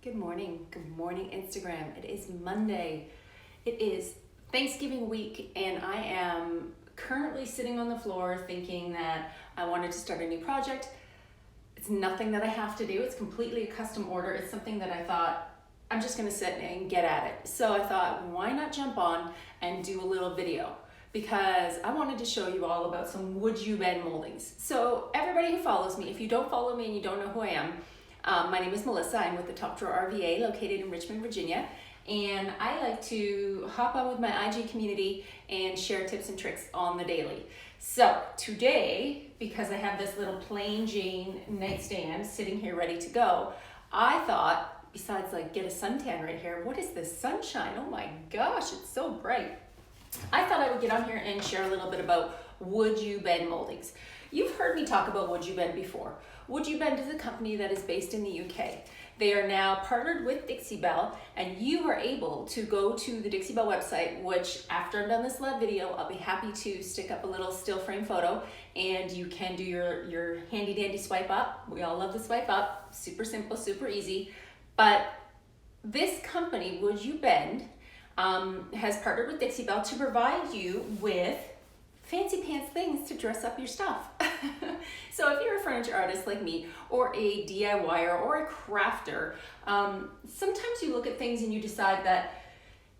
Good morning Instagram. It is Monday. It is Thanksgiving week and I am currently sitting on the floor thinking that I wanted to start a new project. It's nothing that I have to do. It's completely a custom order. It's something that I thought I'm just gonna sit and get at it. So I thought, why not jump on and do a little video? Because I wanted to show you all about some WoodUBend Mouldings. So everybody who follows me, if you don't follow me and you don't know who I am, my name is Melissa. I'm with the Top Drawer RVA located in Richmond, Virginia. And I like to hop on with my IG community and share tips and tricks on the daily. So today, because I have this little plain Jane nightstand sitting here ready to go, I thought, besides like get a suntan right here, what is this sunshine? Oh my gosh, it's so bright. I thought I would get on here and share a little bit about WoodUBend Mouldings. You've heard me talk about WoodUBend before. WoodUBend is a company that is based in the UK. They are now partnered with Dixie Belle, and you are able to go to the Dixie Belle website, which after I'm done this live video, I'll be happy to stick up a little still frame photo, and you can do your handy dandy swipe up. We all love the swipe up, super simple, super easy. But this company, WoodUBend, has partnered with Dixie Belle to provide you with fancy pants things to dress up your stuff. So if you're a furniture artist like me, or a DIYer, or a crafter, sometimes you look at things and you decide that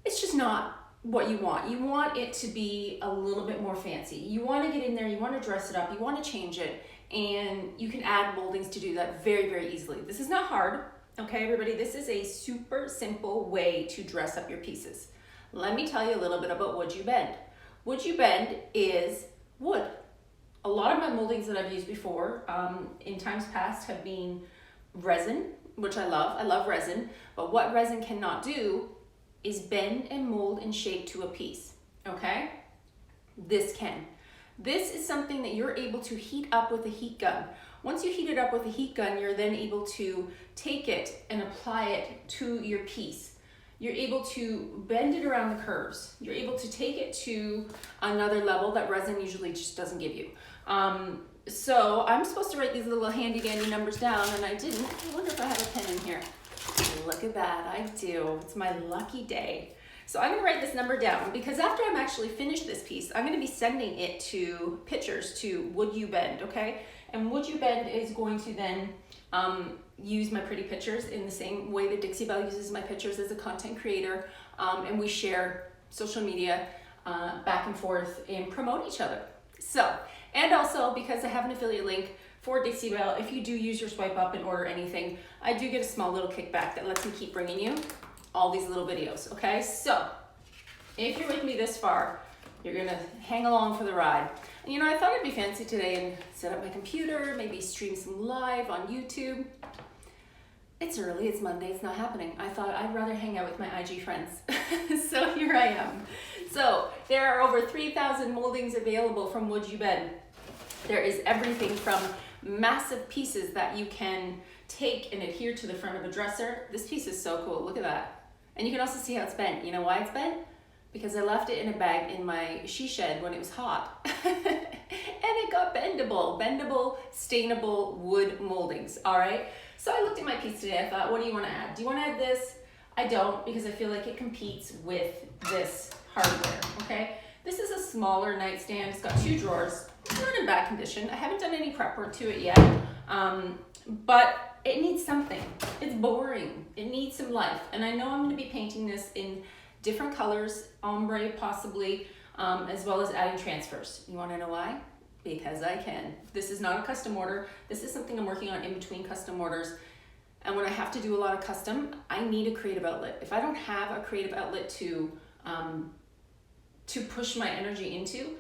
it's just not what you want. You want it to be a little bit more fancy. You want to get in there, you want to dress it up, you want to change it, and you can add moldings to do that very, very easily. This is not hard, okay, everybody? This is a super simple way to dress up your pieces. Let me tell you a little bit about WoodUBend. WoodUBend is wood. A lot of my moldings that I've used before in times past have been resin, which I love. I love resin, but what resin cannot do is bend and mold and shape to a piece, okay? This can. This is something that you're able to heat up with a heat gun. Once you heat it up with a heat gun, you're then able to take it and apply it to your piece. You're able to bend it around the curves. You're able to take it to another level that resin usually just doesn't give you. So I'm supposed to write these little handy dandy numbers down and I didn't. I wonder if I have a pen in here. Look at that, I do. It's my lucky day. So I'm gonna write this number down because after I'm actually finished this piece, I'm gonna be sending it to pictures to WoodUBend, okay? And WoodUBend is going to then use my pretty pictures in the same way that Dixie Belle uses my pictures as a content creator, and we share social media back and forth and promote each other. So, and also because I have an affiliate link for Dixie Belle, if you do use your swipe up and order anything, I do get a small little kickback that lets me keep bringing you all these little videos, okay? So, if you're with me this far, you're gonna hang along for the ride. And you know, I thought I'd be fancy today and set up my computer, maybe stream some live on YouTube. It's early, it's Monday, it's not happening. I thought I'd rather hang out with my IG friends. So here I am. So there are over 3,000 moldings available from WoodUBend. There is everything from massive pieces that you can take and adhere to the front of a dresser. This piece is so cool, look at that. And you can also see how it's bent. You know why it's bent? Because I left it in a bag in my she shed when it was hot. And it got bendable, stainable wood moldings, all right? So I looked at my piece today, I thought, what do you wanna add? Do you wanna add this? I don't, because I feel like it competes with this hardware, okay? This is a smaller nightstand, it's got 2 drawers. It's not in bad condition. I haven't done any prep work to it yet, but it needs something. It's boring, it needs some life. And I know I'm gonna be painting this in different colors, ombre possibly, as well as adding transfers. You wanna know why? Because I can. This is not a custom order. This is something I'm working on in between custom orders. And when I have to do a lot of custom, I need a creative outlet. If I don't have a creative outlet to push my energy into,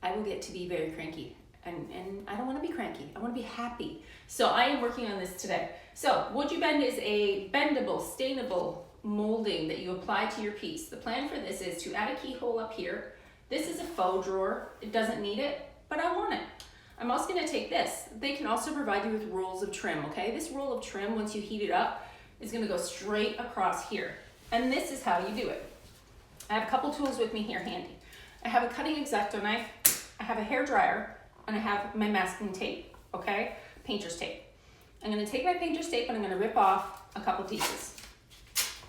I will get to be very cranky. And I don't wanna be cranky, I wanna be happy. So I am working on this today. So WoodUBend is a bendable, stainable molding that you apply to your piece. The plan for this is to add a keyhole up here. This is a faux drawer. It doesn't need it, but I want it. I'm also gonna take this. They can also provide you with rolls of trim, okay? This roll of trim, once you heat it up, is gonna go straight across here. And this is how you do it. I have a couple tools with me here handy. I have a cutting X-Acto knife, I have a hair dryer, and I have my masking tape, okay? Painter's tape. I'm gonna take my painter's tape and I'm gonna rip off a couple pieces.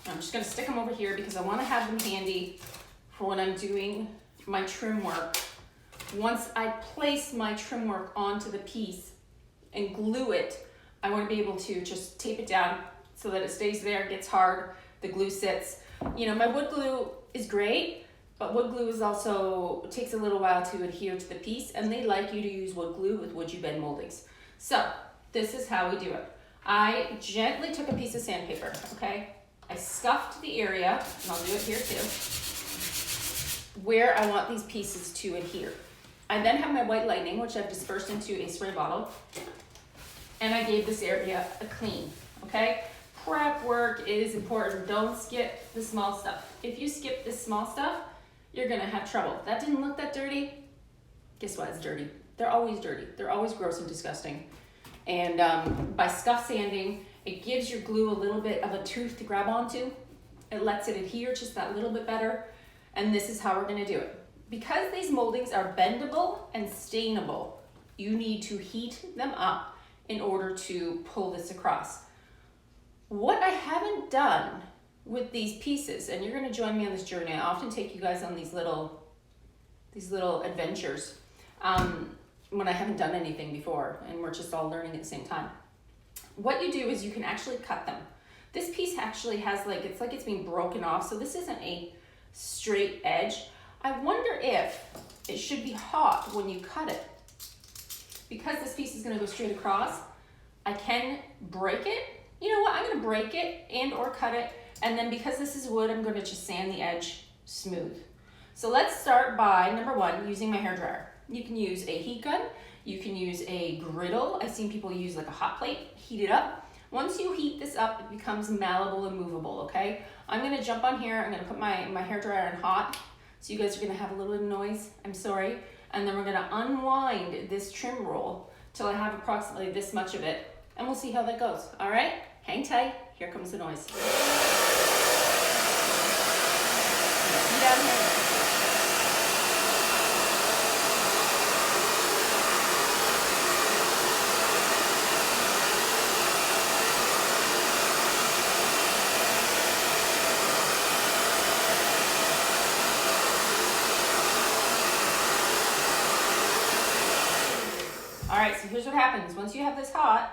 I'm just gonna stick them over here because I wanna have them handy for when I'm doing my trim work. Once I place my trim work onto the piece and glue it, I wanna be able to just tape it down so that it stays there, gets hard, the glue sits. You know, my wood glue is great, but wood glue is also, takes a little while to adhere to the piece, and they like you to use wood glue with WoodUBend Mouldings. So this is how we do it. I gently took a piece of sandpaper, okay? I scuffed the area, and I'll do it here too, where I want these pieces to adhere. I then have my white lightning, which I've dispersed into a spray bottle, and I gave this area a clean, okay? Prep work is important. Don't skip the small stuff. If you skip this small stuff, you're gonna have trouble. That didn't look that dirty. Guess what? It's dirty. They're always dirty. They're always gross and disgusting. And by scuff sanding, it gives your glue a little bit of a tooth to grab onto. It lets it adhere just that little bit better. And this is how we're gonna do it. Because these moldings are bendable and stainable, you need to heat them up in order to pull this across. What I haven't done with these pieces, and you're gonna join me on this journey, I often take you guys on these little adventures when I haven't done anything before and we're just all learning at the same time. What you do is you can actually cut them. This piece actually has it's like it's being broken off, so this isn't a straight edge. I wonder if it should be hot when you cut it. Because this piece is gonna go straight across, I can break it. You know what, I'm gonna break it and or cut it, and then because this is wood, I'm gonna just sand the edge smooth. So let's start by, number one, using my hairdryer. You can use a heat gun, you can use a griddle. I've seen people use like a hot plate, heat it up. Once you heat this up, it becomes malleable and movable, okay? I'm gonna jump on here, I'm gonna put my hairdryer on hot, so you guys are gonna have a little bit of noise, I'm sorry. And then we're gonna unwind this trim roll till I have approximately this much of it, and we'll see how that goes, all right? Hang tight, here comes the noise. See down here. All right, so here's what happens. Once you have this hot,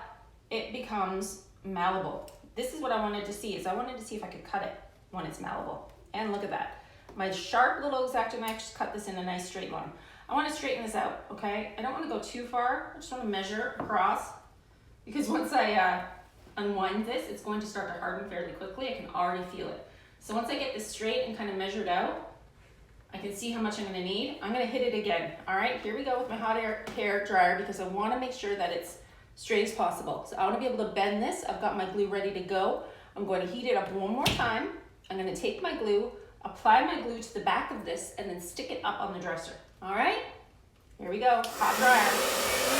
it becomes malleable. This is what I wanted to see, I wanted to see if I could cut it when it's malleable. And look at that. My sharp little X-Acto knife just cut this in a nice straight line. I want to straighten this out, okay? I don't want to go too far. I just want to measure across, because once I unwind this, it's going to start to harden fairly quickly. I can already feel it. So once I get this straight and kind of measured out, I can see how much I'm gonna need. I'm gonna hit it again. All right, here we go with my hot hair dryer because I wanna make sure that it's straight as possible. So I wanna be able to bend this. I've got my glue ready to go. I'm going to heat it up one more time. I'm gonna take my glue, apply my glue to the back of this, and then stick it up on the dresser. All right, here we go, hot dryer.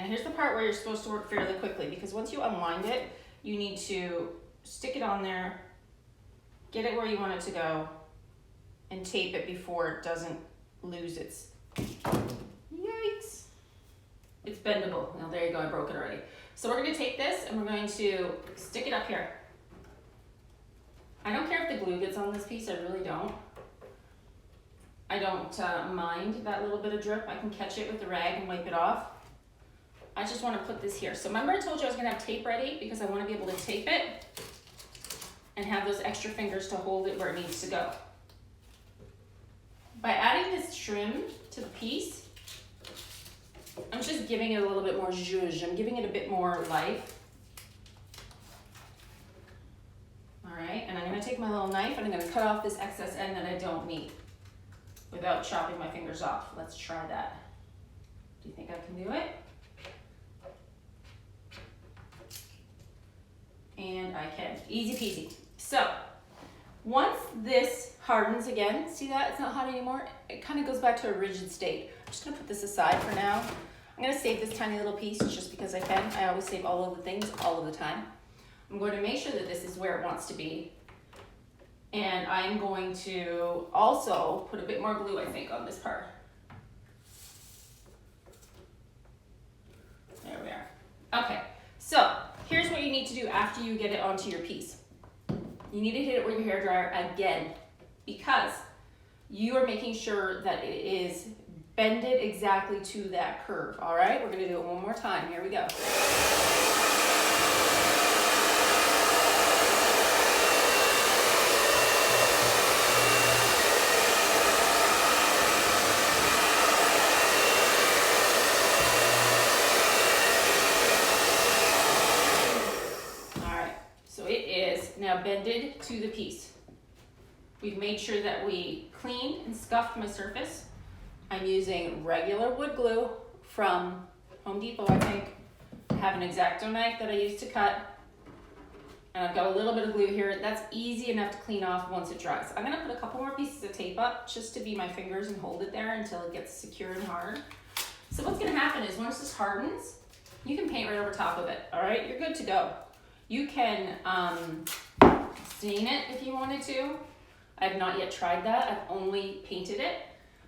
Here's the part where you're supposed to work fairly quickly, because once you unwind it, you need to stick it on there, get it where you want it to go, and tape it before it doesn't lose its, yikes. It's bendable. Now there you go, I broke it already. So we're gonna take this and we're going to stick it up here. I don't care if the glue gets on this piece, I really don't. I don't mind that little bit of drip. I can catch it with the rag and wipe it off. I just want to put this here. So remember I told you I was going to have tape ready because I want to be able to tape it and have those extra fingers to hold it where it needs to go. By adding this trim to the piece, I'm just giving it a little bit more zhuzh. I'm giving it a bit more life. All right, and I'm going to take my little knife and I'm going to cut off this excess end that I don't need without chopping my fingers off. Let's try that. Do you think I can do it? And I can, easy peasy. So once this hardens again, see that, it's not hot anymore. It kind of goes back to a rigid state. I'm just gonna put this aside for now. I'm gonna save this tiny little piece just because I can. I always save all of the things all of the time. I'm going to make sure that this is where it wants to be. And I'm going to also put a bit more glue, I think, on this part. There we are. Okay, so here's what you need to do after you get it onto your piece. You need to hit it with your hairdryer again, because you are making sure that it is bended exactly to that curve, all right? We're gonna do it one more time. Here we go. Now bended to the piece. We've made sure that we cleaned and scuffed my surface. I'm using regular wood glue from Home Depot, I think. I have an X-Acto knife that I use to cut. And I've got a little bit of glue here. That's easy enough to clean off once it dries. I'm gonna put a couple more pieces of tape up just to be my fingers and hold it there until it gets secure and hard. So what's gonna happen is once this hardens, you can paint right over top of it, all right? You're good to go. You can stain it if you wanted to. I've not yet tried that. I've only painted it.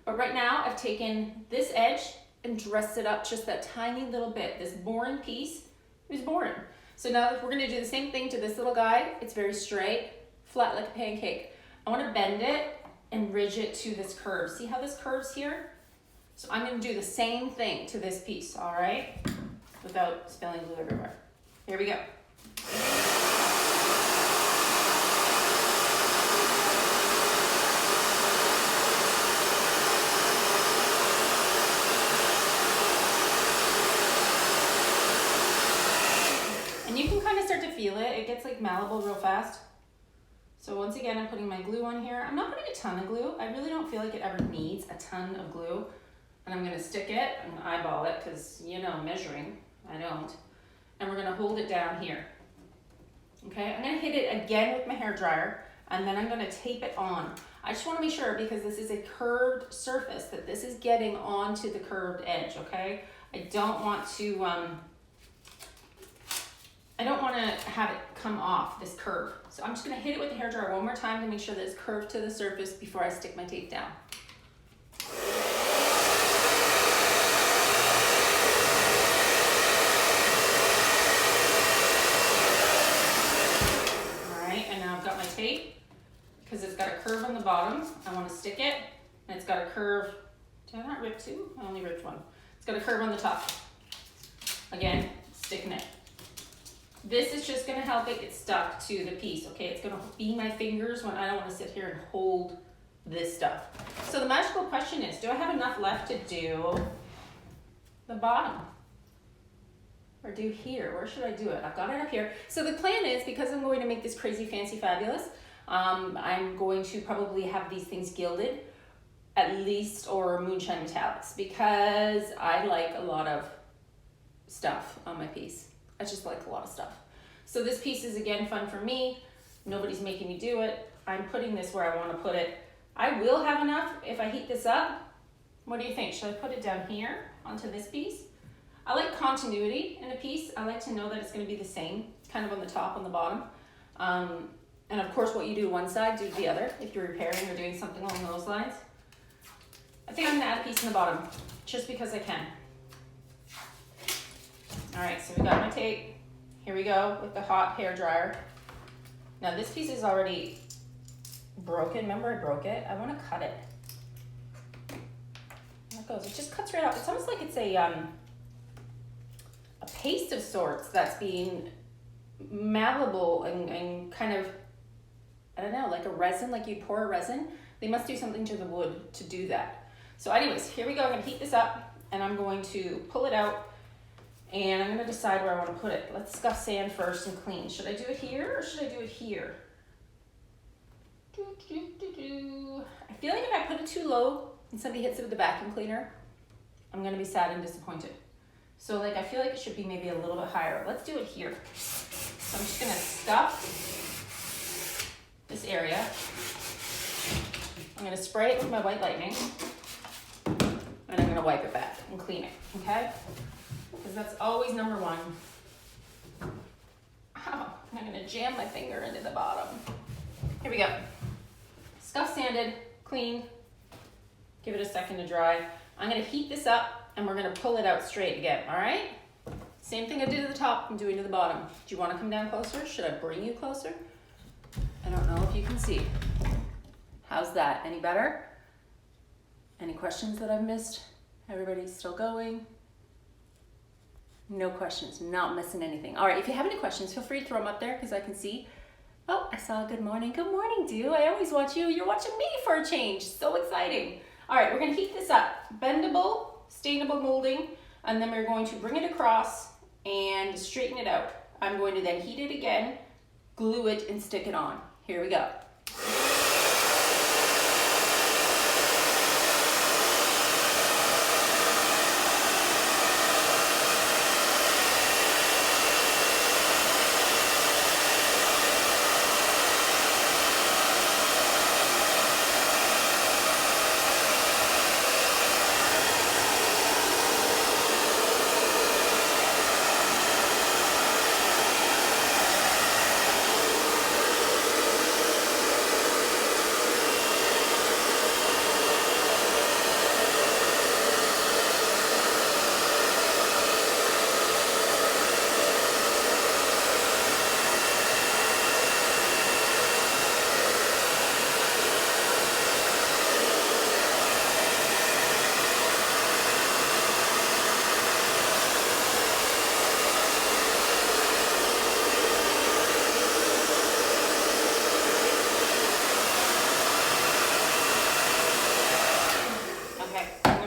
But right now I've taken this edge and dressed it up just that tiny little bit. This boring piece is boring. So now we're gonna do the same thing to this little guy. It's very straight, flat like a pancake. I wanna bend it and ridge it to this curve. See how this curves here? So I'm gonna do the same thing to this piece, all right? Without spilling glue everywhere. Here we go. And you can kind of start to feel it. It gets like malleable real fast. So once again, I'm putting my glue on here. I'm not putting a ton of glue. I really don't feel like it ever needs a ton of glue. And I'm gonna stick it and eyeball it because, you know, measuring, I don't. And we're gonna hold it down here. Okay, I'm gonna hit it again with my hairdryer and then I'm gonna tape it on. I just wanna make sure, because this is a curved surface, that this is getting onto the curved edge, okay? I don't want to have it come off this curve. So I'm just gonna hit it with the hairdryer one more time to make sure that it's curved to the surface before I stick my tape down. Tape, because it's got a curve on the bottom. I want to stick it, and it's got a curve. Did I not rip two? I only ripped one. It's got a curve on the top. Again, sticking it. This is just going to help it get stuck to the piece, okay? It's going to be my fingers when I don't want to sit here and hold this stuff. So the magical question is, do I have enough left to do the bottom? Or do here? Where should I do it? I've got it up here. So the plan is, because I'm going to make this crazy fancy fabulous, I'm going to probably have these things gilded at least, or moonshine metallics, because I like a lot of stuff on my piece. I just like a lot of stuff. So this piece is again fun for me. Nobody's making me do it. I'm putting this where I want to put it. I will have enough if I heat this up. What do you think? Should I put it down here onto this piece? I like continuity in a piece. I like to know that it's going to be the same, kind of on the top, on the bottom. And of course, what you do one side, do the other, if you're repairing or doing something along those lines. I think I'm going to add a piece in the bottom, just because I can. All right, so we got my tape. Here we go with the hot hair dryer. Now this piece is already broken. Remember I broke it? I want to cut it. There it goes. It just cuts right off. It's almost like it's a paste of sorts that's being malleable and kind of, I don't know, like a resin, like you pour a resin. They must do something to the wood to do that. So anyways, here we go. I'm gonna heat this up and I'm going to pull it out and I'm gonna decide where I wanna put it. Let's scuff sand first and clean. Should I do it here or should I do it here? I feel like if I put it too low and somebody hits it with a vacuum cleaner, I'm gonna be sad and disappointed. So like, I feel like it should be maybe a little bit higher. Let's do it here. So I'm just gonna stuff this area. I'm gonna spray it with my white lightning and I'm gonna wipe it back. and clean it, okay? Because that's always number one. Ow, I'm gonna jam my finger into the bottom. Here we go. Scuff sanded, clean. Give it a second to dry. I'm gonna heat this up and we're gonna pull it out straight again, all right? Same thing I did at the top, I'm doing to the bottom. Do you wanna come down closer? Should I bring you closer? I don't know if you can see. How's that? Any better? Any questions that I've missed? Everybody's still going? No questions, not missing anything. All right, if you have any questions, feel free to throw them up there because I can see. Oh, I saw a good morning. Good morning, Do. I always watch you. You're watching me for a change. So exciting. All right, we're gonna heat this up. Bendable, stainable molding, and then we're going to bring it across and straighten it out. I'm going to then heat it again, glue it, and stick it on. Here we go.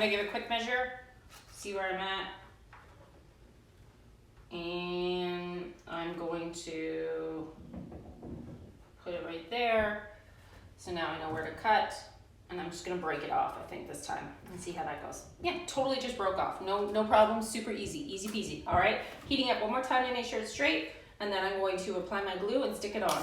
Give a quick measure, see where I'm at, and I'm going to put it right there. So now I know where to cut, and I'm just gonna break it off, I think this time, and see how that goes. Yeah, totally just broke off, no problem, super easy, easy peasy. All right, heating up one more time to make sure it's straight, and then I'm going to apply my glue and stick it on.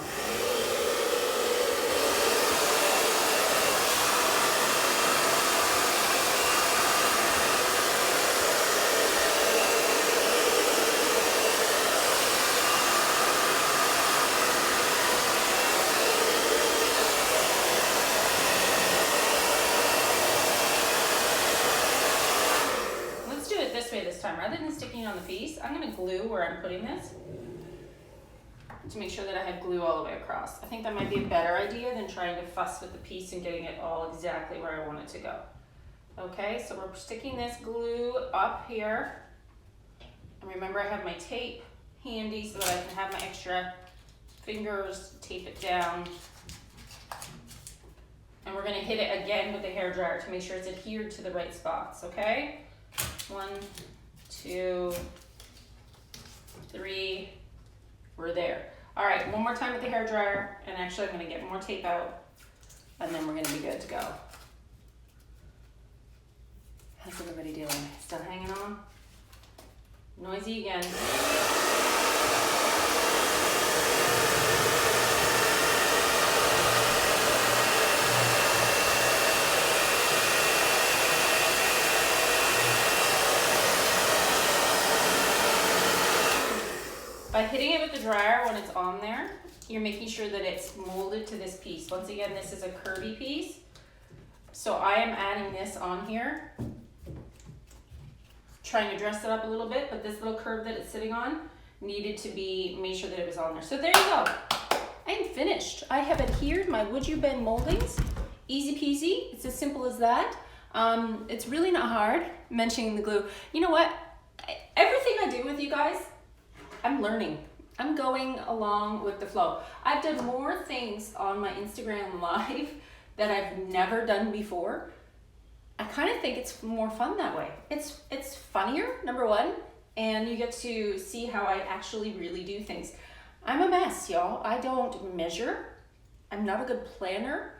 This time, rather than sticking it on the piece, I'm going to glue where I'm putting this to make sure that I have glue all the way across. I think that might be a better idea than trying to fuss with the piece and getting it all exactly where I want it to go. Okay, so we're sticking this glue up here. And remember, I have my tape handy so that I can have my extra fingers, tape it down. And we're going to hit it again with the hairdryer to make sure it's adhered to the right spots, okay? 1, 2, 3, we're there. All right, one more time with the hairdryer, and actually I'm gonna get more tape out, and then we're gonna be good to go. How's everybody doing? Still hanging on? Noisy again. By hitting it with the dryer when it's on there, you're making sure that it's molded to this piece. Once again, this is a curvy piece. So I am adding this on here, trying to dress it up a little bit, but this little curve that it's sitting on needed to be, made sure that it was on there. So there you go. I am finished. I have adhered my WoodUBend Mouldings. Easy peasy, it's as simple as that. It's really not hard, mentioning the glue. You know what? Everything I do with you guys, I'm learning. I'm going along with the flow. I've done more things on my Instagram Live that I've never done before. I kind of think it's more fun that way. It's funnier, number one, and you get to see how I actually really do things. I'm a mess, y'all. I don't measure. I'm not a good planner,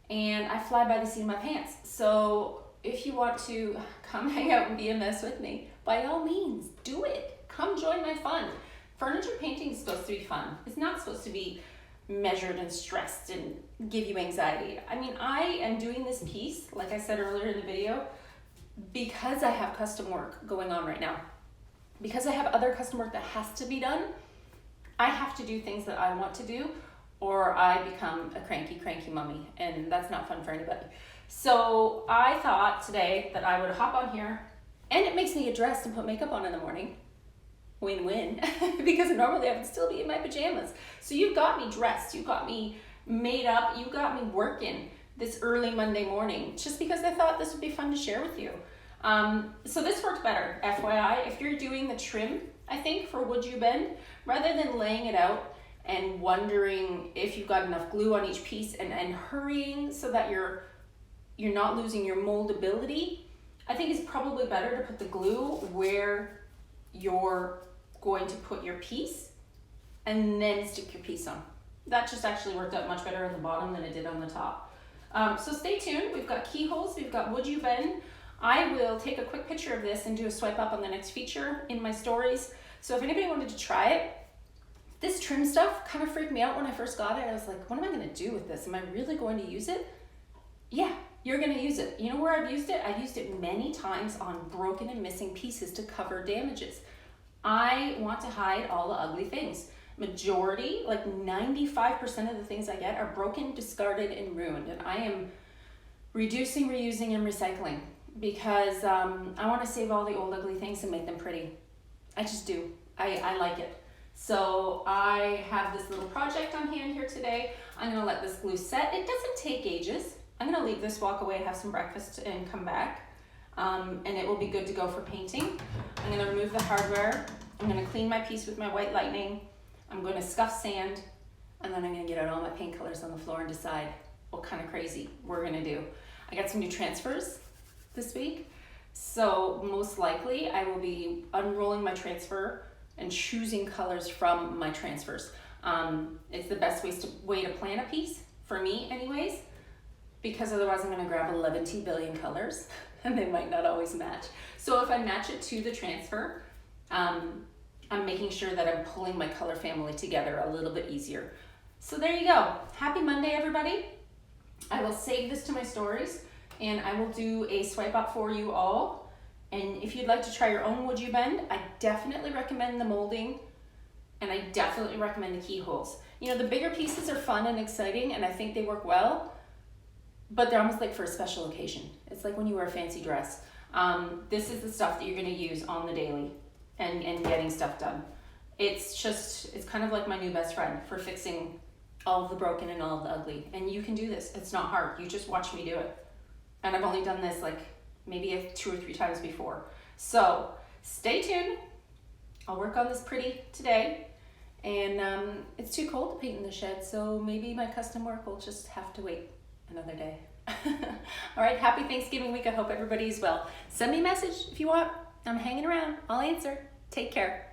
and I fly by the seat of my pants. So if you want to come hang out and be a mess with me, by all means, do it. Come join my fun. Furniture painting is supposed to be fun. It's not supposed to be measured and stressed and give you anxiety. I mean, I am doing this piece, like I said earlier in the video, because I have custom work going on right now, because I have other custom work that has to be done, I have to do things that I want to do, or I become a cranky mummy, and that's not fun for anybody. So I thought today that I would hop on here, and it makes me get dressed and put makeup on in the morning. Win-win, because normally I would still be in my pajamas. So you've got me dressed, you've got me made up, you got me working this early Monday morning, just because I thought this would be fun to share with you. So this worked better, FYI. If you're doing the trim, I think, for WoodUBend, rather than laying it out and wondering if you've got enough glue on each piece and hurrying so that you're not losing your moldability, I think it's probably better to put the glue where you're going to put your piece and then stick your piece on. That just actually worked out much better on the bottom than it did on the top. So stay tuned. We've got keyholes, we've got WoodUBend. I will take a quick picture of this and do a swipe up on the next feature in my stories. So if anybody wanted to try it, this trim stuff kind of freaked me out when I first got it. I was like, what am I going to do with this? Am I really going to use it? Yeah, you're going to use it. You know where I've used it? I've used it many times on broken and missing pieces to cover damages. I want to hide all the ugly things. Majority, like 95% of the things I get are broken, discarded, and ruined. And I am reducing, reusing, and recycling because I want to save all the old ugly things and make them pretty. I just do. I like it. So I have this little project on hand here today. I'm going to let this glue set. It doesn't take ages. I'm going to leave this, walk away, have some breakfast, and come back. And it will be good to go for painting. I'm going to remove the hardware. I'm going to clean my piece with my white lightning. I'm going to scuff sand, and then I'm going to get out all my paint colors on the floor and decide what kind of crazy we're going to do. I got some new transfers this week, so most likely I will be unrolling my transfer and choosing colors from my transfers. It's the best way to plan a piece, for me anyways, because otherwise I'm going to grab 11 billion colors and they might not always match. So if I match it to the transfer, I'm making sure that I'm pulling my color family together a little bit easier. So there you go. Happy Monday, everybody. I will save this to my stories and I will do a swipe up for you all. And if you'd like to try your own WoodUBend, I definitely recommend the molding and I definitely recommend the keyholes. You know, the bigger pieces are fun and exciting and I think they work well, but they're almost like for a special occasion. It's like when you wear a fancy dress. This is the stuff that you're gonna use on the daily and getting stuff done. It's kind of like my new best friend for fixing all of the broken and all of the ugly. And you can do this, it's not hard. You just watch me do it. And I've only done this like maybe 2 or 3 times before. So stay tuned. I'll work on this pretty today. And it's too cold to paint in the shed, so maybe my custom work will just have to wait another day. All right, happy Thanksgiving week. I hope everybody's well. Send me a message if you want. I'm hanging around. I'll answer. Take care.